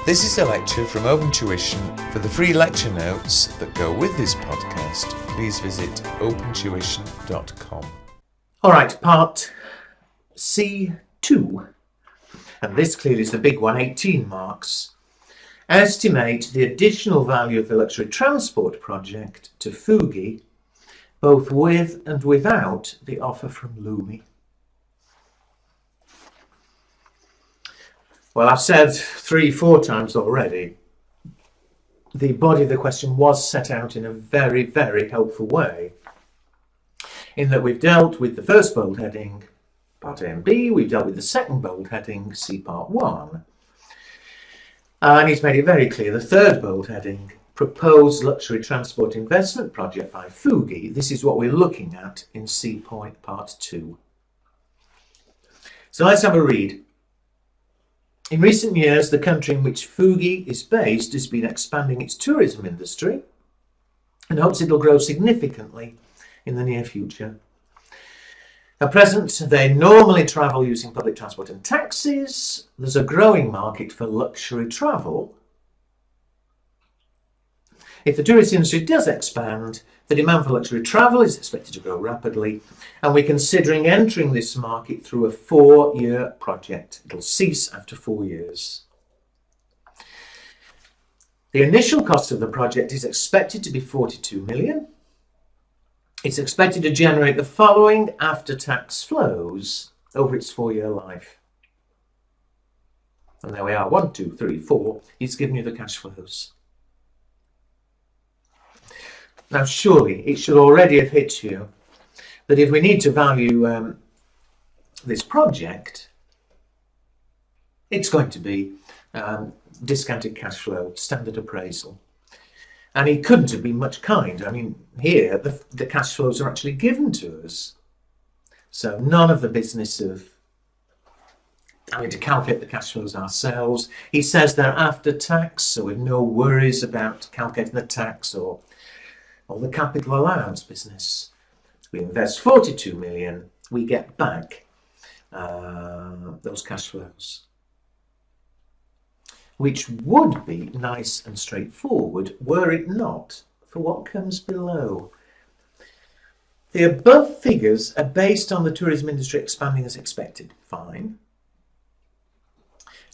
This is a lecture from Open Tuition. For the free lecture notes that go with this podcast, please visit opentuition.com. All right, part C2, and this clearly is the big one, 18 marks. Estimate the additional value of the luxury transport project to Fugi, both with and without the offer from Lumi. Well, I've said 3-4 times already, the body of the question was set out in a very, very helpful way, in that we've dealt with the first bold heading, part A and B, we've dealt with the second bold heading, C part 1, and he's made it very clear, the third bold heading, proposed luxury transport investment project by Fugi. This is what we're looking at in C point part 2. So let's have a read. In recent years, the country in which Fugi is based has been expanding its tourism industry and hopes it will grow significantly in the near future. At present, they normally travel using public transport and taxis. There's a growing market for luxury travel. If the tourist industry does expand, the demand for luxury travel is expected to grow rapidly, and we're considering entering this market through a 4-year project. It'll cease after 4 years. The initial cost of the project is expected to be 42 million. It's expected to generate the following after-tax flows over its 4-year life. And there we are, 1, 2, 3, 4. He's given you the cash flows. Now, surely it should already have hit you that if we need to value this project, it's going to be discounted cash flow, standard appraisal. And he couldn't have been much kinder. I mean, here, the cash flows are actually given to us. So none of the business of having to calculate the cash flows ourselves. He says they're after tax, so we've no worries about calculating the tax or the capital allowance business. We invest 42 million, we get back those cash flows, which would be nice and straightforward were it not for what comes below. The above figures are based on the tourism industry expanding as expected. Fine.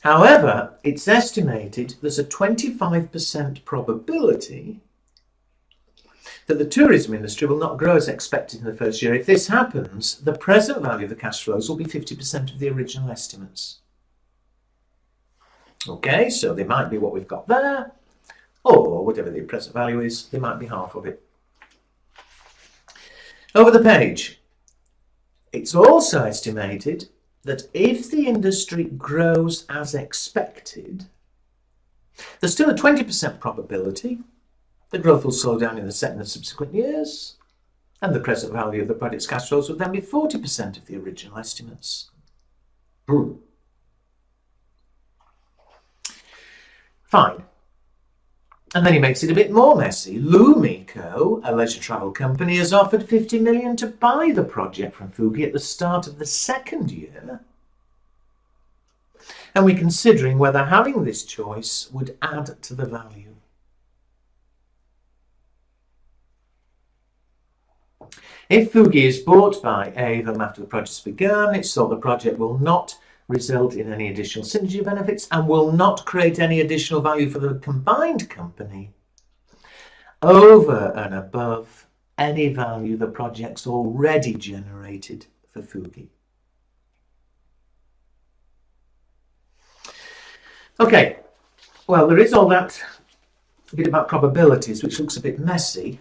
However, it's estimated there's a 25% probability that the tourism industry will not grow as expected in the first year. If this happens, the present value of the cash flows will be 50% of the original estimates. Okay, so they might be what we've got there, or whatever the present value is, they might be half of it. Over the page, it's also estimated that if the industry grows as expected, there's still a 20% probability the growth will slow down in the second and subsequent years, and the present value of the project's cash flows will then be 40% of the original estimates. Fine. And then he makes it a bit more messy. Lumi Co., a leisure travel company, has offered 50 million to buy the project from Fugi at the start of the second year. And we're considering whether having this choice would add to the value. If Fugi is bought by Avon after the project has begun, it's thought the project will not result in any additional synergy benefits and will not create any additional value for the combined company over and above any value the project's already generated for Fugi. Okay, well, there is all that bit about probabilities, which looks a bit messy.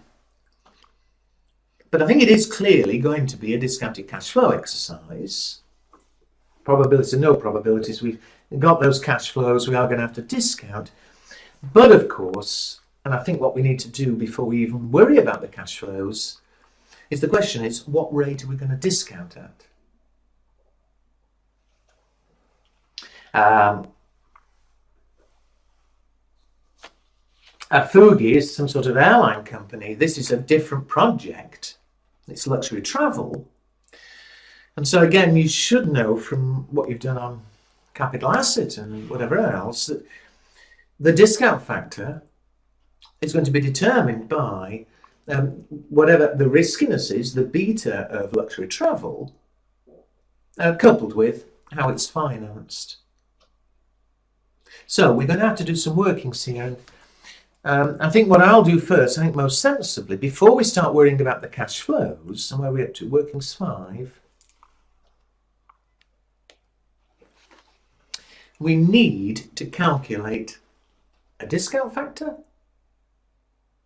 But I think it is clearly going to be a discounted cash flow exercise. Probabilities or no probabilities, we've got those cash flows, we are going to have to discount. But of course, and I think what we need to do before we even worry about the cash flows, is the question is, what rate are we going to discount at? Fugi is some sort of airline company. This is a different project. It's luxury travel. And so again, you should know from what you've done on capital asset and whatever else that the discount factor is going to be determined by whatever the riskiness is, the beta of luxury travel, coupled with how it's financed. So we're going to have to do some workings here. I think what I'll do first, I think most sensibly, before we start worrying about the cash flows, and where we're up to workings 5, we need to calculate a discount factor.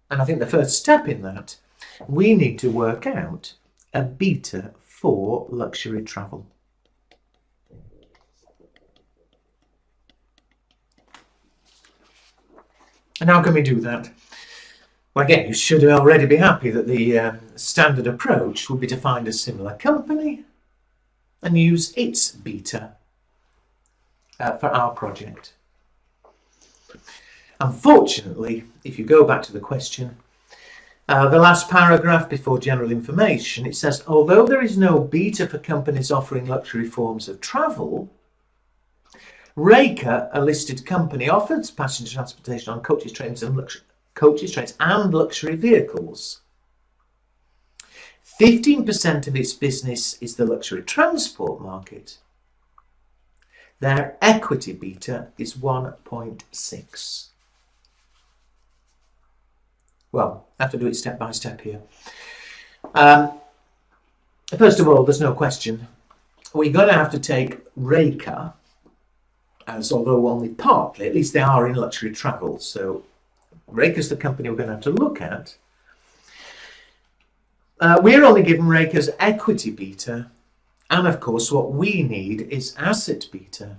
And I think the first step in that, we need to work out a beta for luxury travel. And how can we do that? Well, again, you should already be happy that the standard approach would be to find a similar company and use its beta for our project. Unfortunately, if you go back to the question, the last paragraph before general information, it says, although there is no beta for companies offering luxury forms of travel, ACCA, a listed company, offers passenger transportation on coaches, trains and luxury vehicles. 15% of its business is the luxury transport market. Their equity beta is 1.6. Well, I have to do it step by step here. First of all, there's no question. We're going to have to take ACCA, as although only partly, at least they are in luxury travel. So ACCA is the company we're going to have to look at. We're only given ACCA's equity beta. And of course, what we need is asset beta.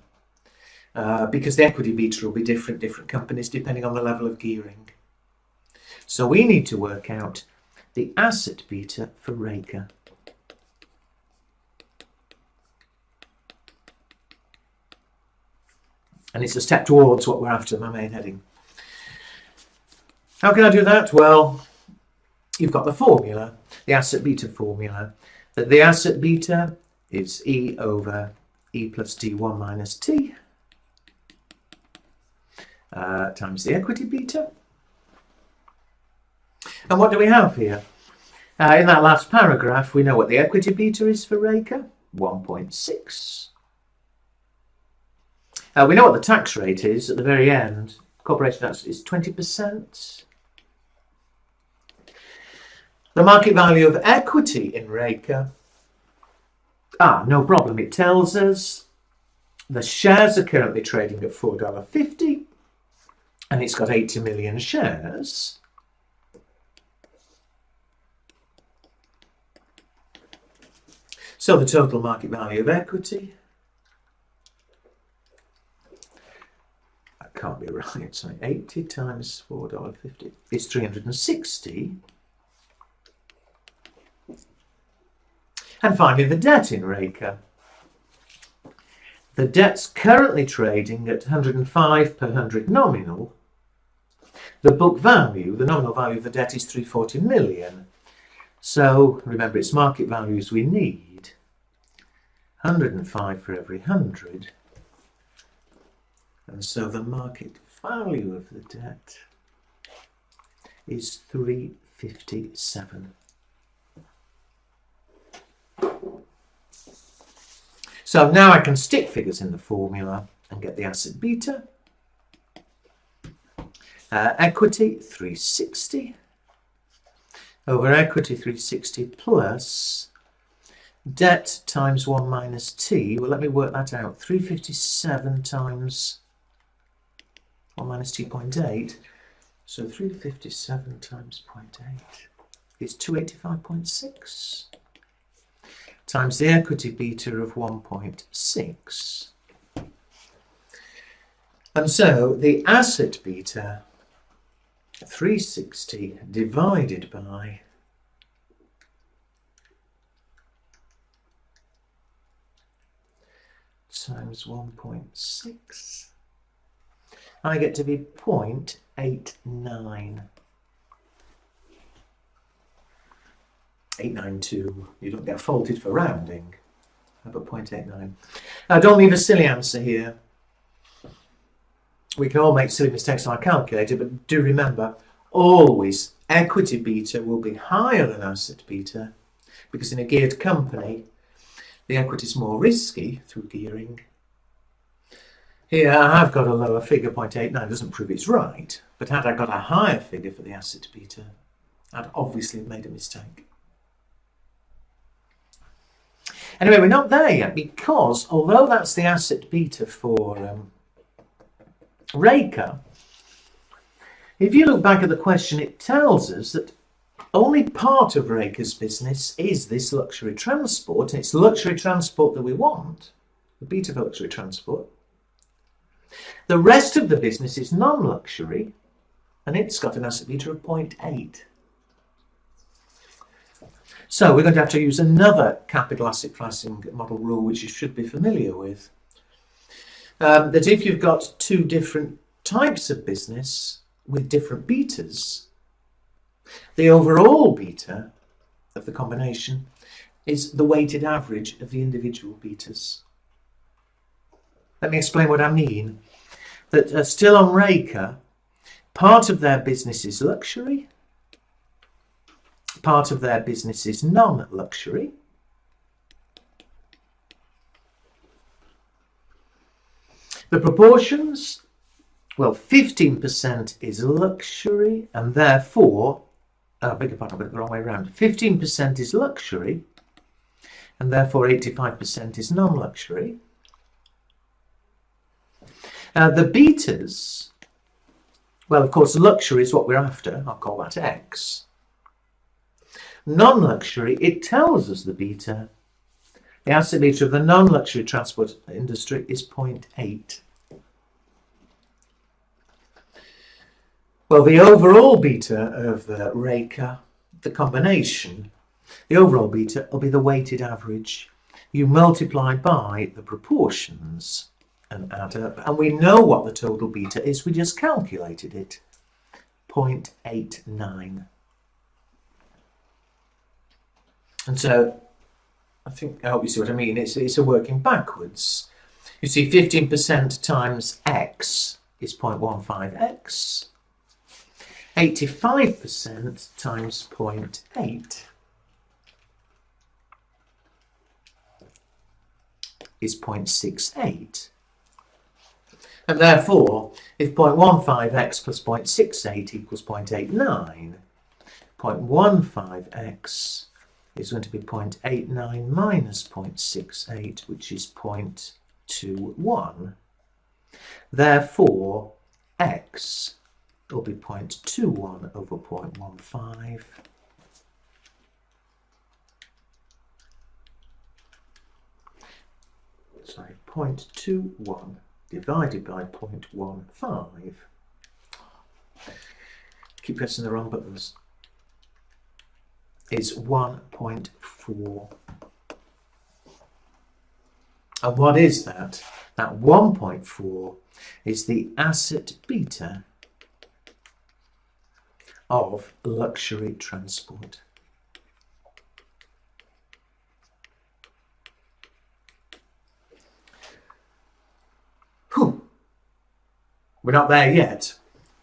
Because the equity beta will be different companies depending on the level of gearing. So we need to work out the asset beta for ACCA. And it's a step towards what we're after, my main heading. How can I do that? Well, you've got the formula, the asset beta formula. That the asset beta is E over E plus D1 minus T times the equity beta. And what do we have here? In that last paragraph, we know what the equity beta is for ACCA, 1.6. We know what the tax rate is at the very end. Corporation tax is 20%. The market value of equity in ACCA, no problem. It tells us the shares are currently trading at $4.50 and it's got 80 million shares. So the total market value of equity, that can't be right, sorry, 80 times $4.50 is 360. And finally, the debt in ACCA. The debt's currently trading at 105 per 100 nominal. The book value, the nominal value of the debt is 340 million. So remember, it's market values we need. 105 for every 100. And so the market value of the debt is 357. So now I can stick figures in the formula and get the asset beta. Equity 360 over equity 360 plus debt times 1 minus t. Well, let me work that out. 357 times 1 minus t.8. So 357 times 0.8 is 285.6 times the equity beta of 1.6. And so the asset beta 360 divided by times 1.6, I get to be 0.89. 892. You don't get faulted for rounding. How about 0.89? Now don't leave a silly answer here. we can all make silly mistakes on our calculator, but do remember, always equity beta will be higher than asset beta, because in a geared company, the equity is more risky through gearing. Here I have got a lower figure, 0.89, doesn't prove it's right, but had I got a higher figure for the asset beta, I'd obviously made a mistake. Anyway, we're not there yet, because although that's the asset beta for Reka, if you look back at the question, it tells us that only part of Reka's business is this luxury transport, and it's luxury transport that we want, the beta for luxury transport. The rest of the business is non-luxury, and it's got an asset beta of 0.8. So we're going to have to use another capital asset pricing model rule, which you should be familiar with. That if you've got two different types of business with different betas, the overall beta of the combination is the weighted average of the individual betas. Let me explain what I mean. That still on Reka, part of their business is luxury, part of their business is non-luxury. The proportions, well, 15% is luxury, and therefore, I beg your pardon, I got it the wrong way around. 15% is luxury, and therefore 85% is non-luxury. The betas, well, of course, luxury is what we're after. I'll call that X. Non-luxury, it tells us the beta. The asset beta of the non-luxury transport industry is 0.8. Well, the overall beta of the Reka, the combination, the overall beta will be the weighted average. You multiply by the proportions and add up, and we know what the total beta is. We just calculated it, 0.89. And so I hope you see what I mean. It's a working backwards. You see 15% times X is 0.15X. 85% times 0.8 is 0.68. And therefore, if 0.15x plus 0.68 equals 0.89, 0.15x is going to be 0.89 minus 0.68, which is 0.21. Therefore, x will be 0.21 over 0.15. Sorry, 0.21 divided by 0.15. Keep pressing the wrong buttons. Is 1.4. And what is that? That 1.4 is the asset beta of luxury transport. Whew. We're not there yet,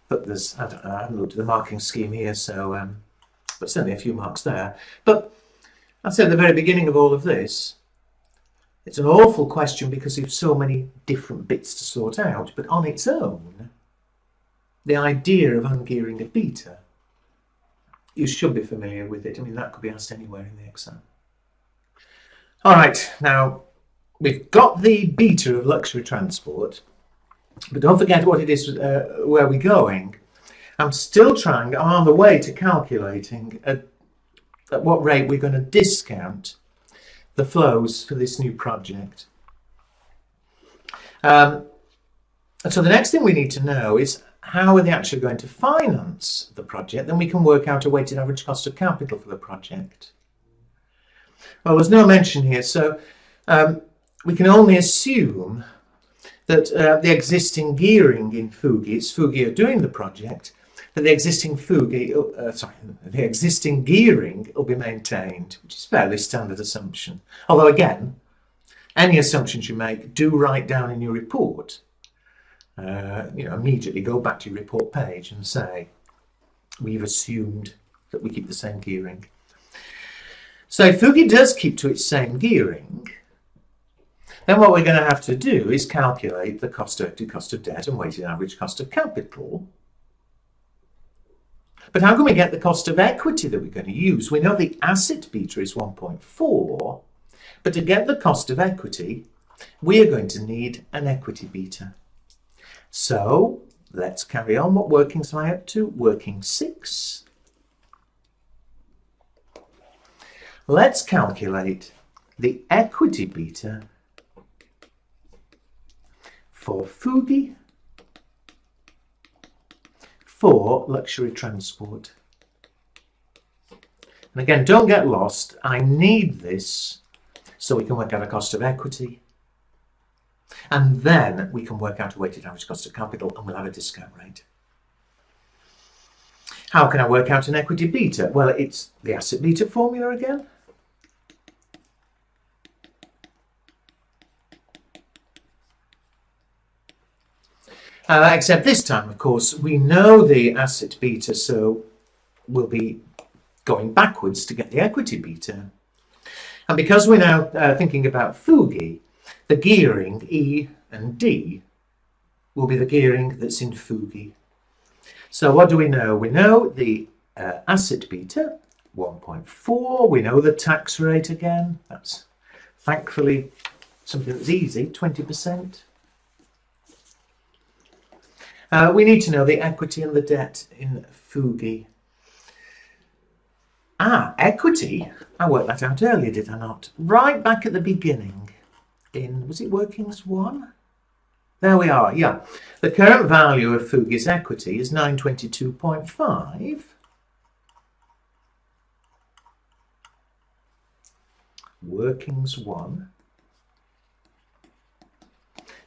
but there's, I haven't looked at the marking scheme here, so but certainly a few marks there. But I'd say at the very beginning of all of this, it's an awful question because there's so many different bits to sort out, but on its own, the idea of ungearing a beta, you should be familiar with it. I mean, that could be asked anywhere in the exam. All right, now we've got the beta of luxury transport, but don't forget what it is, where we're going. I'm still trying on the way to calculating at what rate we're going to discount the flows for this new project. So the next thing we need to know is how are they actually going to finance the project? Then we can work out a weighted average cost of capital for the project. Well, there's no mention here, so we can only assume that the existing gearing in Fugi, it's Fugi are doing the project, that the existing the existing gearing will be maintained, which is a fairly standard assumption. Although again, any assumptions you make, do write down in your report immediately go back to your report page and say, we've assumed that we keep the same gearing. So if Fugi does keep to its same gearing, then what we're going to have to do is calculate the cost of equity, cost of debt, and weighted average cost of capital. But how can we get the cost of equity that we're going to use? We know the asset beta is 1.4, but to get the cost of equity, we are going to need an equity beta. So let's carry on. What workings am I up to? Working 6. Let's calculate the equity beta for Fugi for luxury transport. And again, don't get lost. I need this so we can work out a cost of equity. And then we can work out a weighted average cost of capital, and we'll have a discount rate. How can I work out an equity beta? Well, it's the asset beta formula again. Except this time, of course, we know the asset beta, so we'll be going backwards to get the equity beta. And because we're now thinking about Fugi, the gearing E and D will be the gearing that's in Fugi. So what do we know? We know the asset beta, 1.4. We know the tax rate again. That's thankfully something that's easy, 20%. We need to know the equity and the debt in Fugi. Equity. I worked that out earlier, did I not? Right back at the beginning. Was it workings 1? There we are, yeah. The current value of Fugi's equity is 922.5. Workings 1.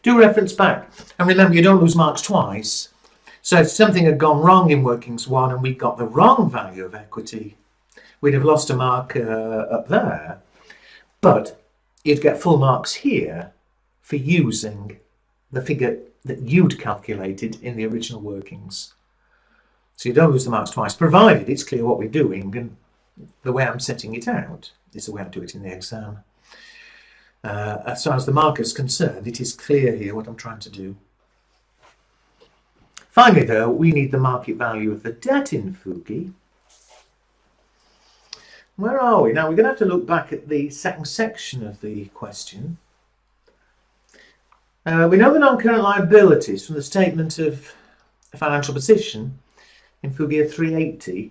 Do reference back. And remember, you don't lose marks twice. So if something had gone wrong in workings 1 and we got the wrong value of equity, we'd have lost a mark up there. But you'd get full marks here for using the figure that you'd calculated in the original workings. So you don't lose the marks twice, provided it's clear what we're doing, and the way I'm setting it out is the way I do it in the exam. As far as the marker is concerned, it is clear here what I'm trying to do. Finally, though, we need the market value of the debt in Fugi. Where are we? Now, we're going to have to look back at the second section of the question. We know the non-current liabilities from the statement of financial position in Fugi are 380.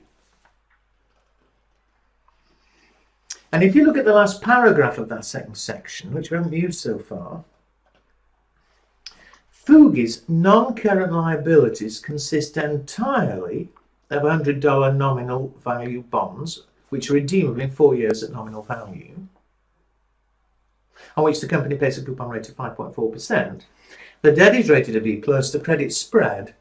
And if you look at the last paragraph of that second section, which we haven't used so far, Fugi's non-current liabilities consist entirely of $100 nominal value bonds, which are redeemable in 4 years at nominal value, on which the company pays a coupon rate of 5.4%. The debt is rated a B+, the credit spread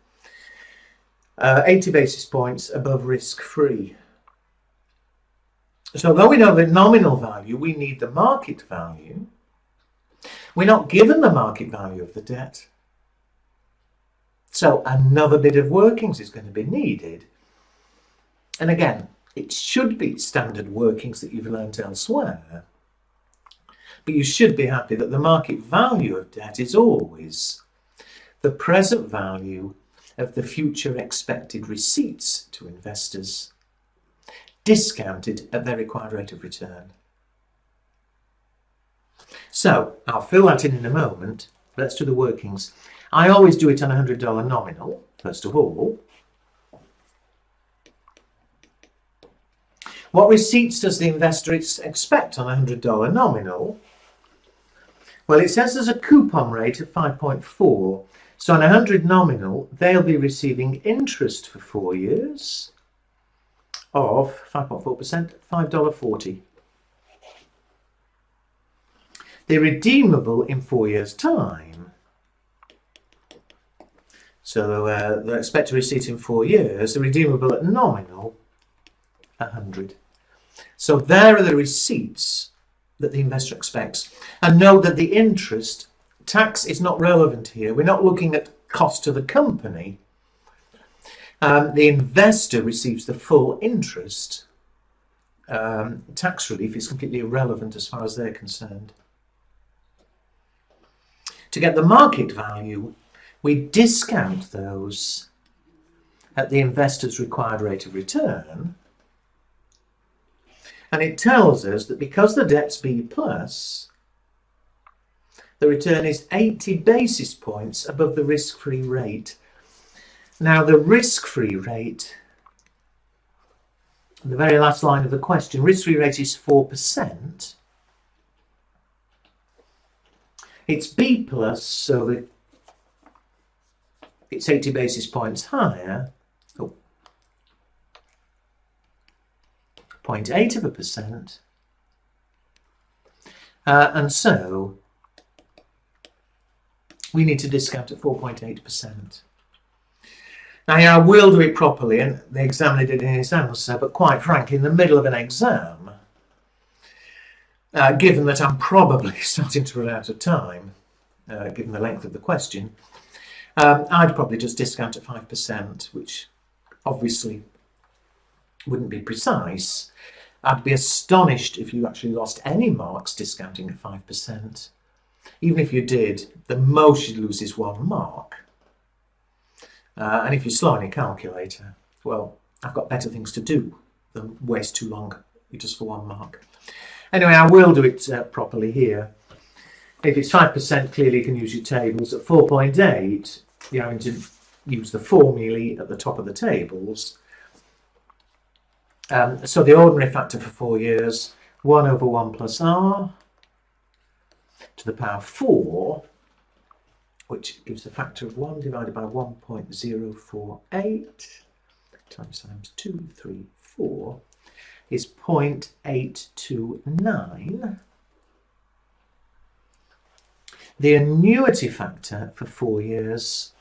80 basis points above risk-free. So although we know the nominal value, we need the market value. We're not given the market value of the debt. So another bit of workings is going to be needed. And again, it should be standard workings that you've learnt elsewhere. But you should be happy that the market value of debt is always the present value of the future expected receipts to investors, discounted at their required rate of return. So I'll fill that in a moment. Let's do the workings. I always do it on $100 nominal, first of all. What receipts does the investor expect on $100 nominal? Well, it says there's a coupon rate of 5.4. So on 100 nominal, they'll be receiving interest for 4 years of 5.4%, $5.40. They're redeemable in 4 years' time. So they expect a receipt in 4 years. They're redeemable at nominal, 100. So there are the receipts that the investor expects. And note that the interest tax is not relevant here. We're not looking at cost to the company, the investor receives the full interest. Tax relief is completely irrelevant as far as they're concerned. To get the market value, we discount those at the investor's required rate of return, and it tells us that because the debt's B+, the return is 80 basis points above the risk-free rate. Now, the risk-free rate, the very last line of the question, risk-free rate is 4%. It's B+, so it's 80 basis points higher. 0.8%. And so we need to discount at 4.8%. Now, I will do it properly, and the examiner did it in his answer, but quite frankly, in the middle of an exam, given that I'm probably starting to run out of time, given the length of the question, I'd probably just discount at 5%, which obviously wouldn't be precise. I'd be astonished if you actually lost any marks discounting at 5%. Even if you did, the most you'd lose is 1 mark. And if you're slow on your calculator, well, I've got better things to do than waste too long just for 1 mark. Anyway, I will do it properly here. If it's 5%, clearly you can use your tables. At 4.8, you're having to use the formulae at the top of the tables. So the ordinary factor for 4 years, 1 over 1 plus r to the power 4, which gives the factor of 1 divided by 1.048 times 2, 3, 4, is 0.829. The annuity factor for 4 years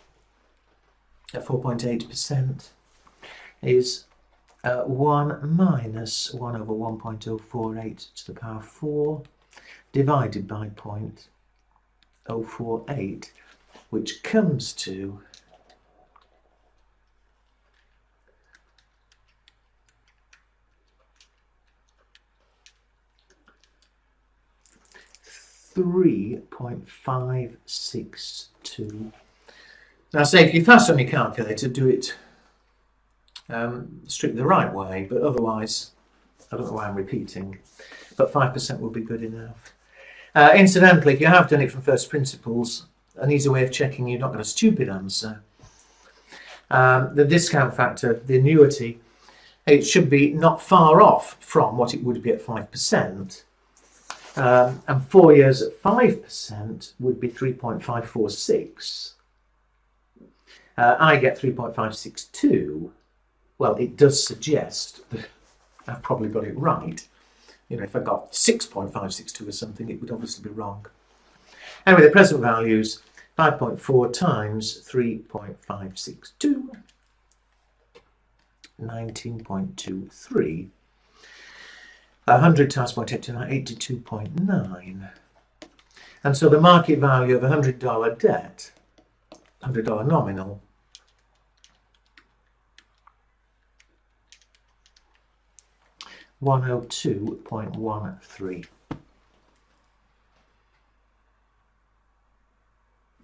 at 4.8% is 1 minus 1 over 1.048 to the power 4 divided by 0.048, which comes to 3.562. Now, say if you're fast on your calculator, do it strictly the right way, but otherwise, I don't know why I'm repeating, but 5% will be good enough. Incidentally, if you have done it from first principles, an easy way of checking you've not got a stupid answer. The discount factor, the annuity, it should be not far off from what it would be at 5%. And 4 years at 5% would be 3.546. I get 3.562. Well, it does suggest that I've probably got it right. You know, if I got 6.562 or something, it would obviously be wrong. Anyway, the present values, 5.4 times 3.562, 19.23. 100 times 0.89, 82.9. And so the market value of a $100 debt, $100 nominal, $102.13.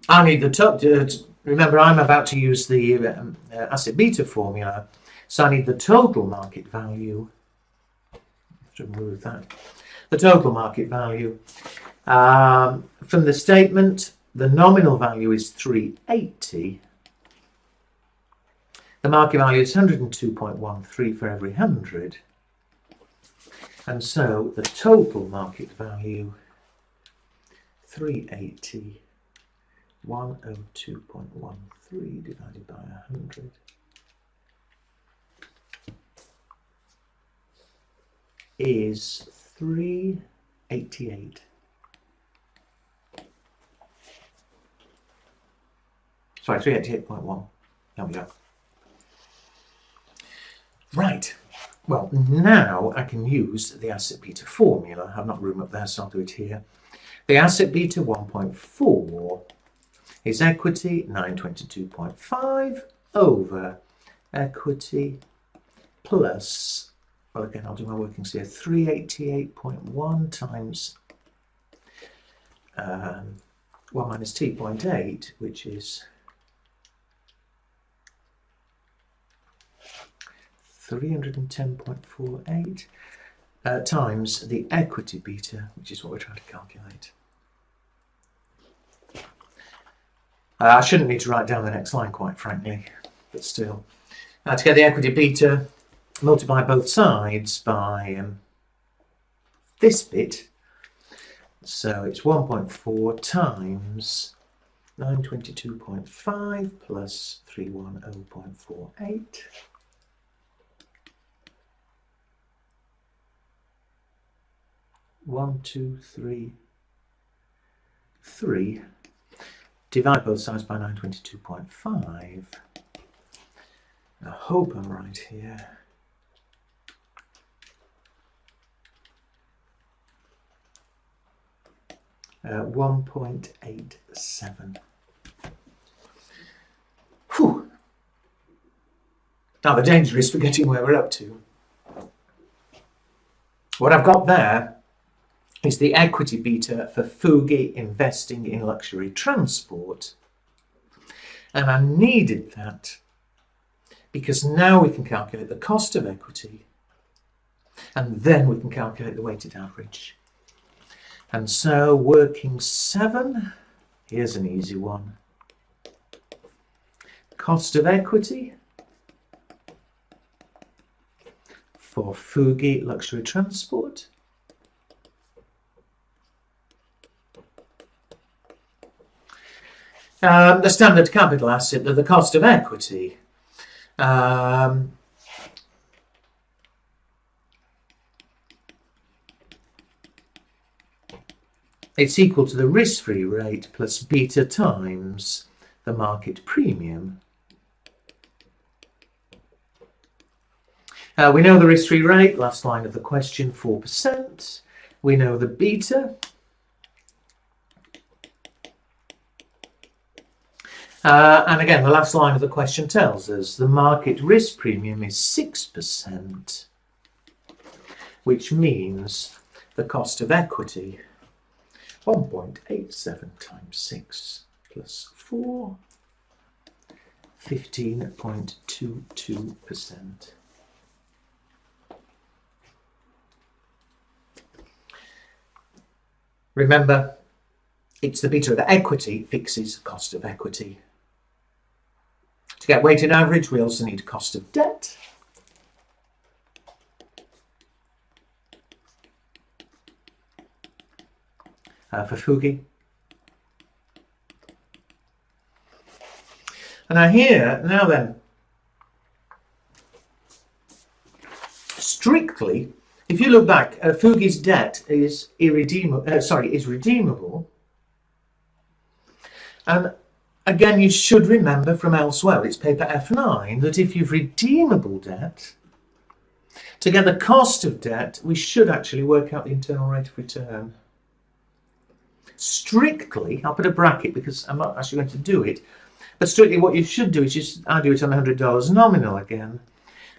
I need the total. Remember, I'm about to use the asset beta formula, so I need the total market value. To remove that. The total market value. From the statement, the nominal value is 380. The market value is 102.13 for every 100. And so the total market value, 380, 102.13 divided by 100. Is 388. Sorry, 388.1. There we go. Right. Well, now I can use the asset beta formula. I have not room up there, so I'll do it here. The asset beta 1.4 is equity 922.5 over equity plus, well again I'll do my workings here, 388.1 times 1 minus t.8, which is 310.48 times the equity beta, which is what we're trying to calculate. I shouldn't need to write down the next line, quite frankly, but still. To get the equity beta, multiply both sides by this bit. So it's 1.4 times 922.5 plus 310.48. 1, 2, 3, 3. Divide both sides by 922.5. I hope I'm right here. Uh, 1.87. Whew. Now the danger is forgetting where we're up to. What I've got there is the equity beta for Fugi investing in luxury transport. And I needed that because now we can calculate the cost of equity and then we can calculate the weighted average. And so working 7, here's an easy one. Cost of equity for Fugi luxury transport. The standard capital asset, the cost of equity. It's equal to the risk-free rate plus beta times the market premium. We know the risk-free rate, last line of the question, 4%. We know the beta. And again, the last line of the question tells us the market risk premium is 6%, which means the cost of equity, 1.87 times 6 plus 4, 15.22%. Remember, it's the beta of equity fixes cost of equity. To get weighted average, we also need cost of debt. For Fugi. And now then, strictly, if you look back, Fugi's debt is redeemable. And again, you should remember from elsewhere, it's paper F9, that if you've redeemable debt, to get the cost of debt, we should actually work out the internal rate of return. Strictly, I'll put a bracket because I'm not actually going to do it, but strictly what you should do is I do it on $100 nominal again.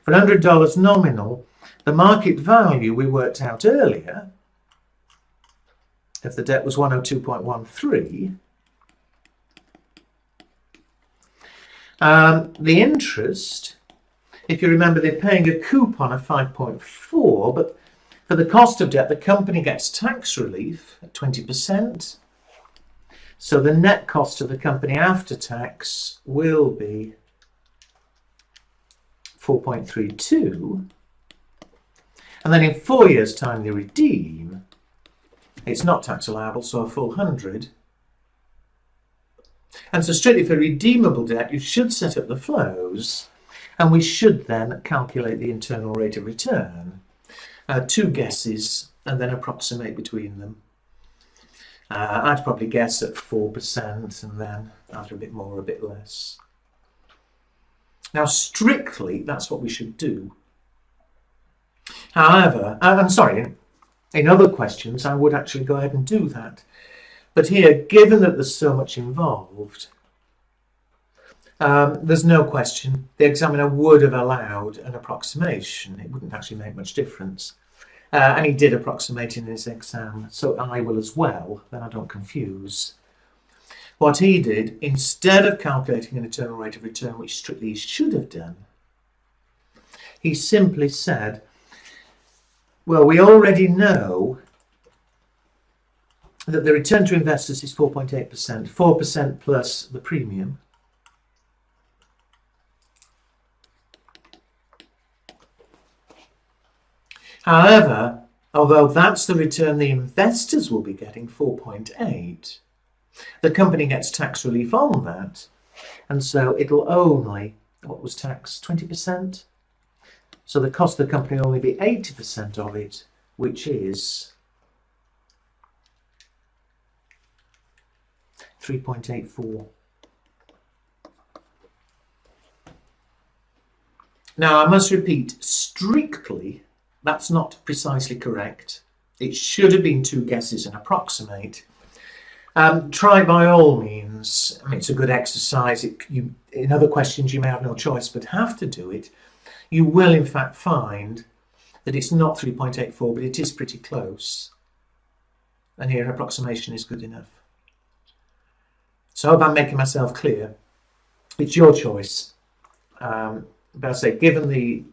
For $100 nominal, the market value we worked out earlier, if the debt was 102.13, the interest, if you remember, they're paying a coupon of 5.4, but for the cost of debt, the company gets tax relief at 20%. So the net cost of the company after tax will be 4.32. And then in 4 years' time, they redeem. It's not tax allowable, so a full 100. And so strictly for redeemable debt, you should set up the flows, and we should then calculate the internal rate of return. 2 guesses, and then approximate between them. I'd probably guess at 4%, and then either a bit more or a bit less. Now, strictly, that's what we should do. However, I'm sorry, in other questions, I would actually go ahead and do that. But here, given that there's so much involved, there's no question the examiner would have allowed an approximation. It wouldn't actually make much difference. And he did approximate in his exam, so I will as well, then I don't confuse. What he did, instead of calculating an internal rate of return, which strictly he should have done, he simply said, well, we already know that the return to investors is 4.8%, 4% plus the premium. However, although that's the return the investors will be getting, 4.8, the company gets tax relief on that, and so it'll only, what was tax, 20%? So the cost of the company will only be 80% of it, which is 3.84. Now, I must repeat, strictly, that's not precisely correct. It should have been 2 guesses and approximate. Try by all means. I mean, it's a good exercise. In other questions, you may have no choice but have to do it. You will, in fact, find that it's not 3.84, but it is pretty close. And here, an approximation is good enough. So I hope I'm making myself clear. It's your choice. But I say, given the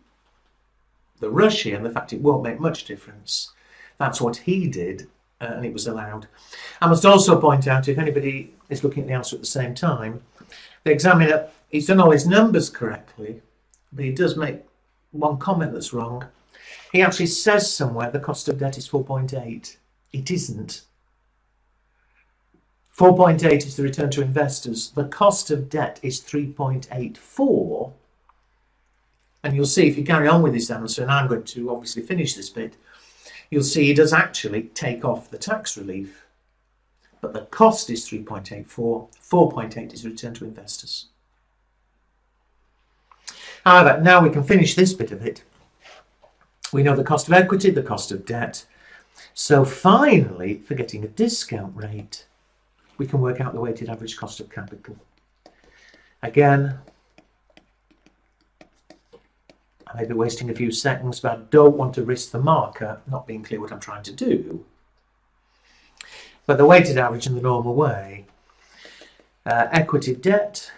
rush here and the fact it won't make much difference, that's what he did, and it was allowed. I must also point out, if anybody is looking at the answer at the same time, the examiner, he's done all his numbers correctly, but he does make one comment that's wrong. He actually says somewhere the cost of debt is 4.8. It isn't. 4.8 is the return to investors. The cost of debt is 3.84. And you'll see if you carry on with this answer, and I'm going to obviously finish this bit, you'll see he does actually take off the tax relief. But the cost is 3.84. 4.8 is return to investors. However, now we can finish this bit of it. We know the cost of equity, the cost of debt. So finally, for getting a discount rate, we can work out the weighted average cost of capital. Again, I may be wasting a few seconds, but I don't want to risk the marker not being clear what I'm trying to do. But the weighted average in the normal way, equity debt,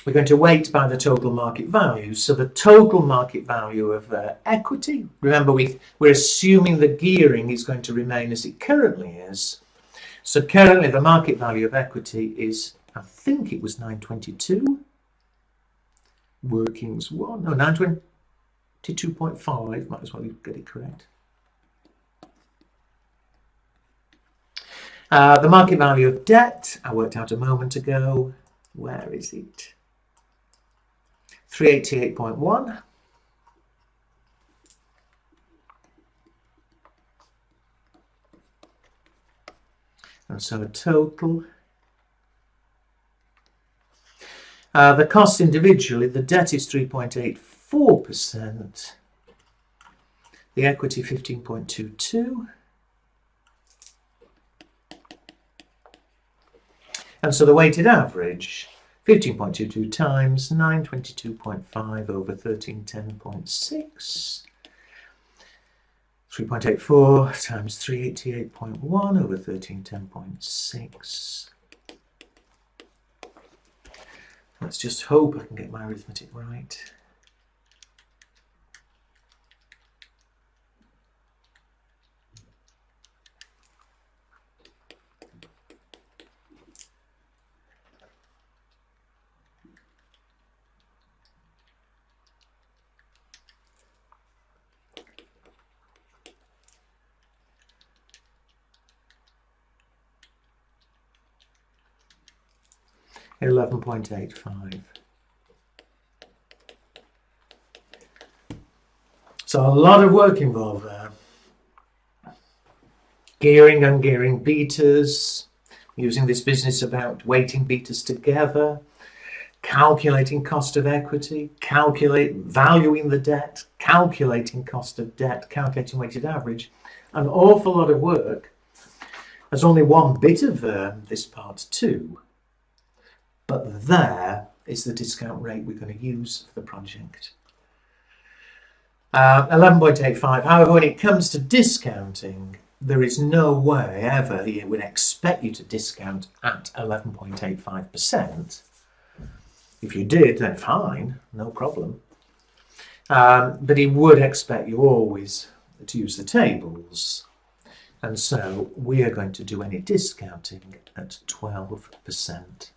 we're going to weight by the total market value. So the total market value of equity, remember we're assuming the gearing is going to remain as it currently is. So currently the market value of equity is, I think it was 922. Workings 1, no, 922.5, might as well get it correct. The market value of debt, I worked out a moment ago. Where is it? 388.1. And so a total. The cost individually, the debt is 3.84%. The equity 15.22. And so the weighted average, 15.22 times 922.5 over 1310.6. 3.84 times 388.1 over 1310.6. Let's just hope I can get my arithmetic right. $11.85. So a lot of work involved there. Gearing, ungearing betas, using this business about weighting betas together, calculating cost of equity, valuing the debt, calculating cost of debt, calculating weighted average. An awful lot of work. There's only one bit of this part 2, but there is the discount rate we're going to use for the project. 11.85. However, when it comes to discounting, there is no way ever he would expect you to discount at 11.85%. If you did, then fine, no problem. But he would expect you always to use the tables. And so we are going to do any discounting at 12%.